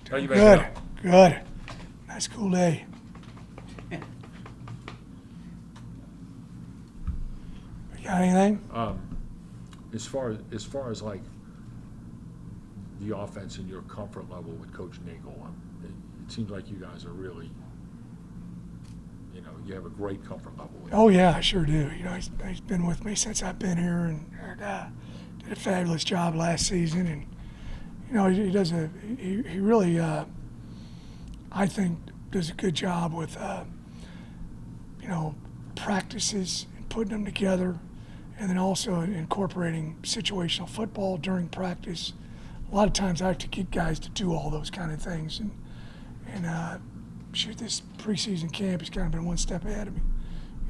How you been? Good, good. Nice cool day. You got anything? As far as like the offense and your comfort level with Coach Nagel, it seems like you guys are really, you have a great comfort level with him. Oh yeah, I sure do. He's been with me since I've been here, and did a fabulous job last season. And he really, I think, does a good job with practices and putting them together, and then also incorporating situational football during practice. A lot of times I have to get guys to do all those kind of things, and this preseason camp, he's kind of been one step ahead of me.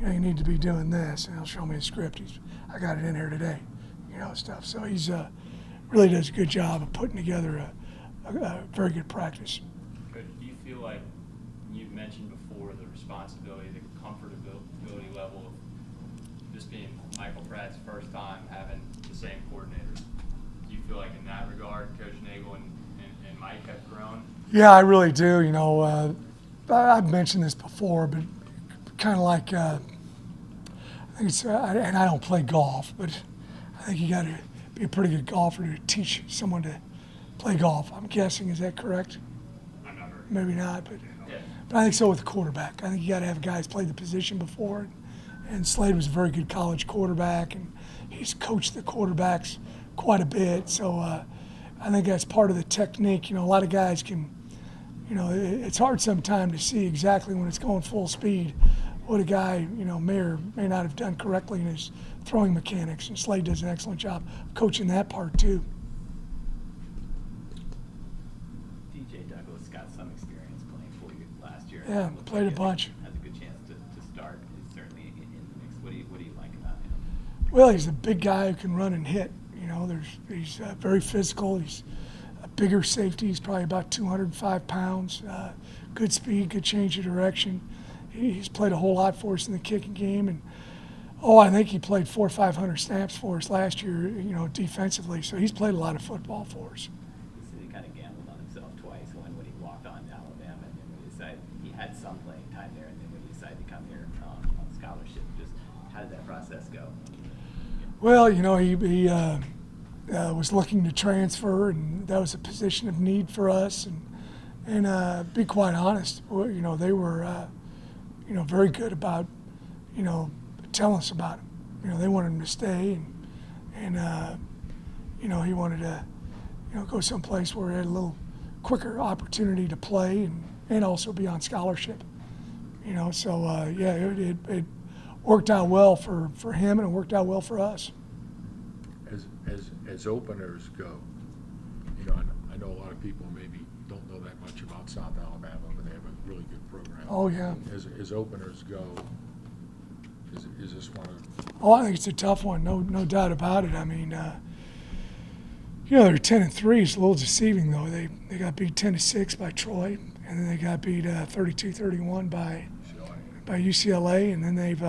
You need to be doing this, and he'll show me a script. I got it in here today, stuff. So he's really does a good job of putting together a very good practice. Coach, do you feel like you've mentioned before the responsibility, the comfortability level of this being Michael Pratt's first time having the same coordinators? Do you feel like in that regard, Coach Nagel and Mike have grown? Yeah, I really do. I've mentioned this before, but kind of like I think it's, and I don't play golf, but I think you got to be a pretty good golfer to teach someone to play golf. I'm guessing, is that correct? I'm not very Maybe not, but yeah. I think so with the quarterback. I think you got to have guys play the position before. And Slade was a very good college quarterback, and he's coached the quarterbacks quite a bit. So I think that's part of the technique. A lot of guys can, it's hard sometimes to see exactly when it's going full speed what a guy, may or may not have done correctly in his throwing mechanics. And Slade does an excellent job of coaching that part too. DJ Douglas got some experience playing for you last year. Yeah, played a bunch. Has a good chance to start. He's certainly in the mix. What do you like about him? Well, he's a big guy who can run and hit. He's very physical. He's a bigger safety. He's probably about 205 pounds. Good speed, good change of direction. He's played a whole lot for us in the kicking game, and I think he played 400 or 500 snaps for us last year. Defensively. So he's played a lot of football for us. He said he kind of gambled on himself twice. When he walked on to Alabama, and then when he decided he had some playing time there, and then when he decided to come here on scholarship. Just how did that process go? Well, he was looking to transfer, and that was a position of need for us. And be quite honest, they were, very good about, telling us about him. They wanted him to stay, and he wanted to, go someplace where he had a little quicker opportunity to play and also be on scholarship. So it worked out well for him, and it worked out well for us. As openers go, I know a lot of people maybe don't know that much about South Alabama, but they have a really good program. Oh yeah. As openers go, is this one of? Oh, I think it's a tough one. No doubt about it. I mean, they're 10-3. It's a little deceiving though. They got beat 10-6 by Troy, and then they got beat 32-31 by UCLA, and then they've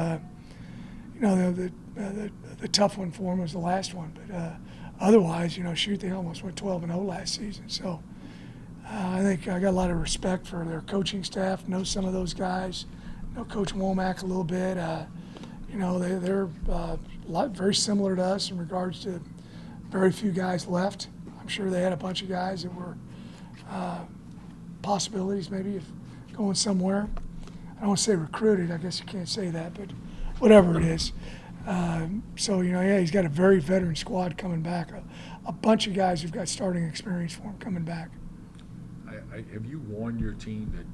the tough one for them was the last one, but otherwise, they almost went 12-0 last season. So I think I got a lot of respect for their coaching staff. Know some of those guys. Know Coach Womack a little bit. They're very similar to us in regards to very few guys left. I'm sure they had a bunch of guys that were possibilities maybe of going somewhere. I don't want to say recruited. I guess you can't say that, but whatever it is. He's got a very veteran squad coming back. A bunch of guys who've got starting experience for him coming back. Have you warned your team that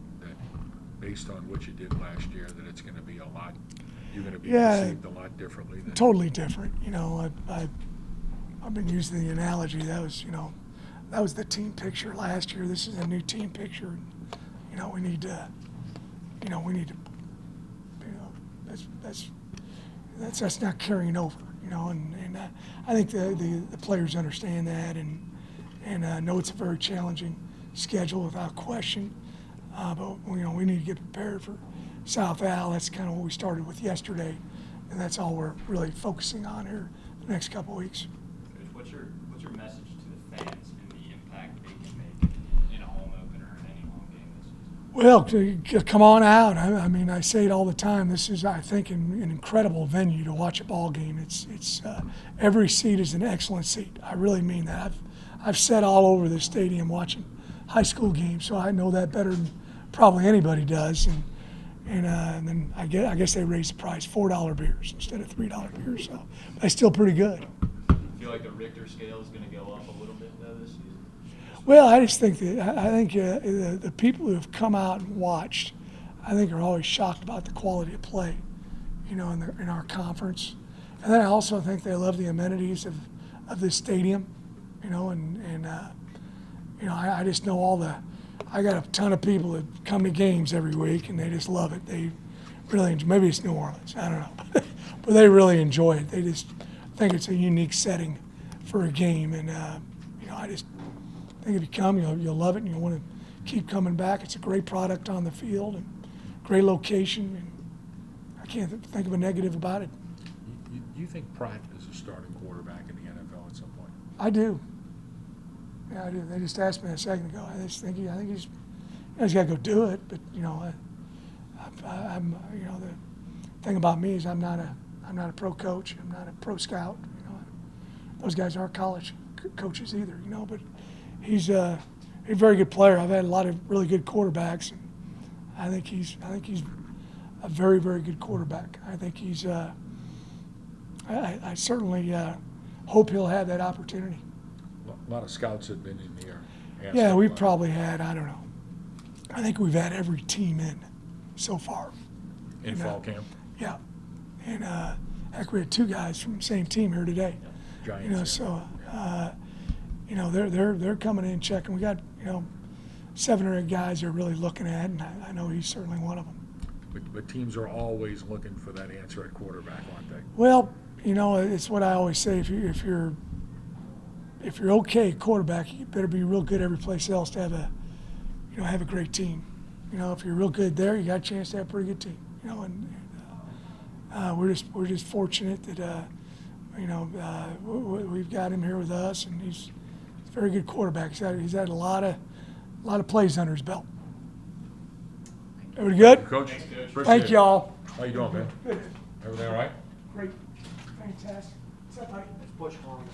based on what you did last year, that it's going to be you're going to be received a lot differently? Totally different. I've been using the analogy that was the team picture last year. This is a new team picture. We need to. That's not carrying over. And I think the players understand that and know it's a very challenging schedule without question. But we need to get prepared for South Al. That's kind of what we started with yesterday, and that's all we're really focusing on here the next couple of weeks. What's your message to the fans and the impact they can make in a home opener? Well, come on out. I mean, I say it all the time. This is, I think, an incredible venue to watch a ball game. It's every seat is an excellent seat. I really mean that. I've sat all over the stadium watching high school games, so I know that better than probably anybody does. And then I guess they raised the price, $4 beers instead of $3 beers. So that's still pretty good. You feel like the Richter scale is going to go up a little bit though this season? Well, I just think that I think the people who have come out and watched, I think, are always shocked about the quality of play, in our conference. And then I also think they love the amenities of this stadium, I just know I got a ton of people that come to games every week and they just love it. They really enjoy, maybe it's New Orleans, I don't know, but they really enjoy it. They just think it's a unique setting for a game, and I just think if you come, you'll love it and you'll want to keep coming back. It's a great product on the field and great location, and I can't think of a negative about it. You think Pratt is a starting quarterback in the NFL at some point? I do. Yeah, I do. They just asked me a second ago. I think he's got to go do it. But I'm the thing about me is I'm not a pro coach. I'm not a pro scout. Those guys aren't college coaches either. But he's a very good player. I've had a lot of really good quarterbacks, and I think he's a very, very good quarterback. I think he's. I certainly hope he'll have that opportunity. A lot of scouts have been in here. Yeah, we've probably had, I don't know, I think we've had every team in so far. In fall camp? Yeah. And heck, we had 2 guys from the same team here today. Giants. So they're coming in checking. We got 7 or 8 guys they're really looking at, and I know he's certainly one of them. But teams are always looking for that answer at quarterback, aren't they? Well, it's what I always say. If you're okay at quarterback, you better be real good every place else to have a great team. If you're real good there, you got a chance to have a pretty good team. We're just fortunate that we've got him here with us, and he's a very good quarterback. He's had a lot of plays under his belt. Everybody good? Coach, Thanks, Coach. appreciate Thank it. y'all. How you doing, man? Good. Everything all right? Great. Fantastic. What's up, buddy? Let's push on.